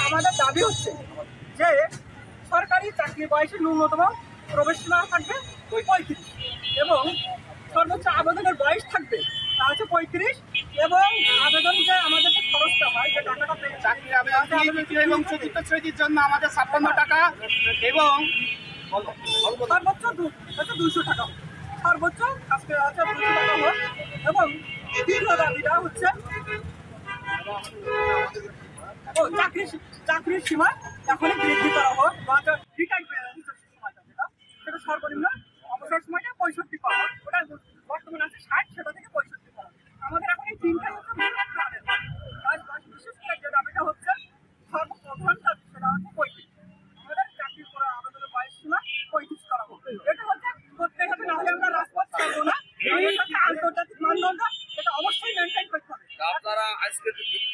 আমাদের দাবি হচ্ছে যে সরকারি চাকরি বয়সে ন্যূনতম প্রবেশ সীমা থাকবে 35 এবং সর্বোচ্চ আবেদনের বয়স থাকবে তা হচ্ছে 35 এবং আবেদন যে আমাদের যে খরচটা হয় যে টাকাটা চাকরির আবেদন এবং চতুর্থ শ্রেণীর জন্য আমাদের 56 টাকা এবং সর্বোচ্চ 200 টাকা সর্বোচ্চ আজকে আছে 200 টাকা হোক এবং দ্বিতীয় দাবিটা হচ্ছে চাকরির সীমা এখনই বৃদ্ধি করা হোক বা সেটা সর্বনিম্ন অবসর সময়টা 65 করা হোক ওটা বর্তমানে আছে 60 সেটা থেকে 65 করা আমাদের এখন এই তিনটাই হচ্ছে বিশেষ করে যে দাবিটা হচ্ছে সর্বপ্রধান দাবি সেটা হচ্ছে 35 আমাদের চাকরির করা আবেদনের বয়স সীমা 35 করা হোক এটা হচ্ছে করতে হবে নাহলে আমরা রাজপথ ছাড়বো না আন্তর্জাতিক মানদণ্ড এটা অবশ্যই মেনটেন করতে হবে। আপনারা আজকে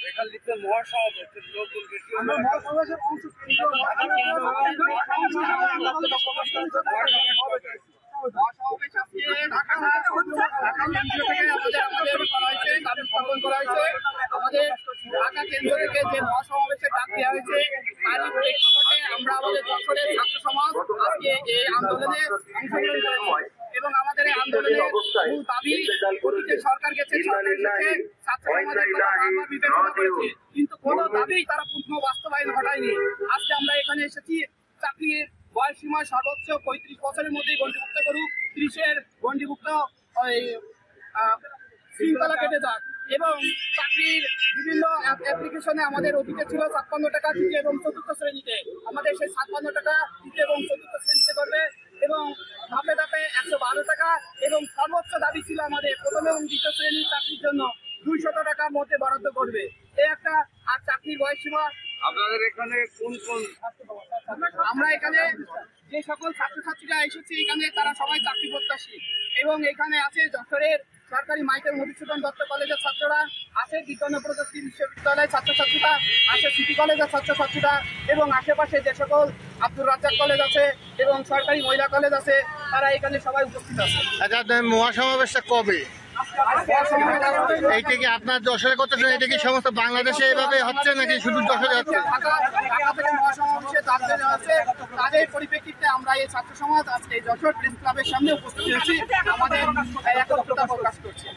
এখান থেকে মহাসমাবেশের লোকজন বেশি মহাসমাবেশের অংশ আমাদের ঢাকা কেন্দ্র থেকে যে মহাসমাবেশের ডাক দেওয়া হয়েছে তারই প্রেক্ষাপটে আমরা আমাদের যশোরের ছাত্র সমাজ আজকে এই আন্দোলনে অংশগ্রহণ করেছি এবং আমাদের এই আন্দোলনের মূল দাবি অতীতে সরকার গেছে সরকার এসেছে ছাত্র সমাজের কথা বারবার বিবেচনা করেছে কিন্তু কোনো দাবি তারা পূর্ণ বাস্তবায়ন ঘটায়নি। আজকে আমরা এখানে এসেছি চাকরির বয়স সীমা সর্বোচ্চ 35 বছরের মধ্যেই গণ্ডিভুক্ত করুক 30-এর গণ্ডিভুক্ত শৃঙ্খলা কেটে যাক এবং চাকরির বিভিন্ন অ্যাপ্লিকেশনে আমাদের অতীতে ছিল 56 টাকা তৃতীয় এবং চতুর্থ শ্রেণীতে আমাদের সেই 56 টাকা তৃতীয় এবং চতুর্থ শ্রেণীতে করবে এবং ধাপে ধাপে 112 টাকা এবং সর্বোচ্চ দাবি ছিল আমাদের প্রথম এবং দ্বিতীয় শ্রেণীর চাকরির জন্য 200 টাকার মধ্যে বরাদ্দ করবে এই একটা আর চাকরির বয়স সীমা আপনাদের এখানে কোন আমরা এখানে যে সকল ছাত্রছাত্রীরা এসেছে এখানে তারা সবাই চাকরি প্রত্যাশী এবং এখানে আছে যশোরের সরকারি মাইকেল মধুসূদন দত্ত কলেজের ছাত্ররা আছে বিজ্ঞান ও প্রযুক্তি বিশ্ববিদ্যালয়ের ছাত্রছাত্রীরা আছে সিটি কলেজের ছাত্রছাত্রীরা এবং আশেপাশে যে সকল আব্দুর রাজ্জাক কলেজ আছে এবং সরকারি মহিলা কলেজ আছে তারা এখানে সবাই উপস্থিত আছে। আচ্ছা মহাসমাবেশটা কবে? এইটা কি আপনার যশোরে করতেছেন? এটা কি সমস্ত বাংলাদেশে এভাবে হচ্ছে নাকি শুধু যশোরে হচ্ছে? তাদের পরিপ্রেক্ষিতে আমরা এই ছাত্র সমাজ আজকে যশোর প্রেস ক্লাবের সামনে উপস্থিত হয়েছি আমাদের একত্রতা প্রকাশ করছি।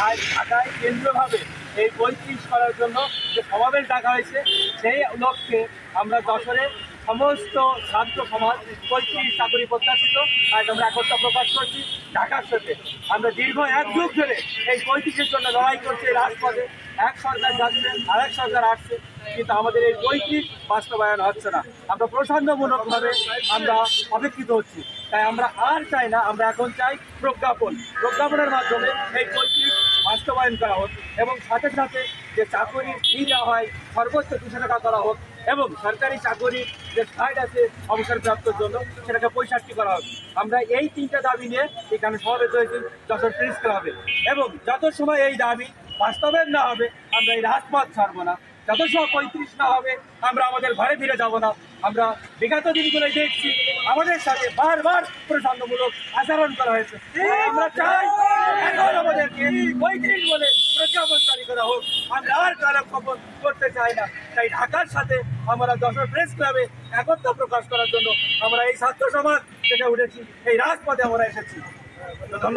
আজ ঢাকায় কেন্দ্রভাবে এই 35 করার জন্য যে সমাবেশ ডাকা হয়েছে সেই লক্ষ্যে আমরা যশোরে সমস্ত ছাত্র সমাজ 35 চাকরি প্রত্যাশিত আজ আমরা একতা প্রকাশ করছি ঢাকার সাথে। আমরা দীর্ঘ 1 যুগ ধরে এই 35-এর জন্য লড়াই করছি রাজপথে। এক সরকার যাচ্ছে আরেক সরকার আসছে কিন্তু আমাদের এই 35 বাস্তবায়ন হচ্ছে না। আমরা প্রসন্নমূলকভাবে আমরা অপেক্ষিত হচ্ছি। তাই আমরা আর চাই না, আমরা এখন চাই প্রজ্ঞাপনের মাধ্যমে এই 35 বাস্তবায়ন করা হোক এবং সাথে সাথে যে চাকরির ফি দেওয়া হয় সর্বোচ্চ 200 টাকা করা হোক এবং সরকারি চাকরির যে সাইড আছে অবসরপ্রাপ্তর জন্য সেটাকে 65 করা হোক। আমরা এই 3টা দাবি নিয়ে এখানে সমাবেশ হয়েছি যশোর প্রেস ক্লাবে এবং যত সময় এই দাবি বাস্তবায়ন না হবে আমরা এই রাজপথ ছাড়বো না। যত সময় 35 না হবে আমরা আমাদের ঘরে ফিরে যাব না। আমরা বিগত দিনগুলো দেখছি আমাদের সাথে বারবার প্রসঙ্গমূলক আচরণ করা হয়েছে। আমরা চাই এখন আমাদেরকে 35 বলে প্রজ্ঞাপন জারি করা হোক। আমরা আর কালক্ষেপণ করতে চাই না। তাই ঢাকার সাথে আমরা যশোর প্রেস ক্লাবে একতা প্রকাশ করার জন্য আমরা এই ছাত্র সমাজ থেকে উঠেছি, এই রাজপথে আমরা এসেছি। ধন্যবাদ।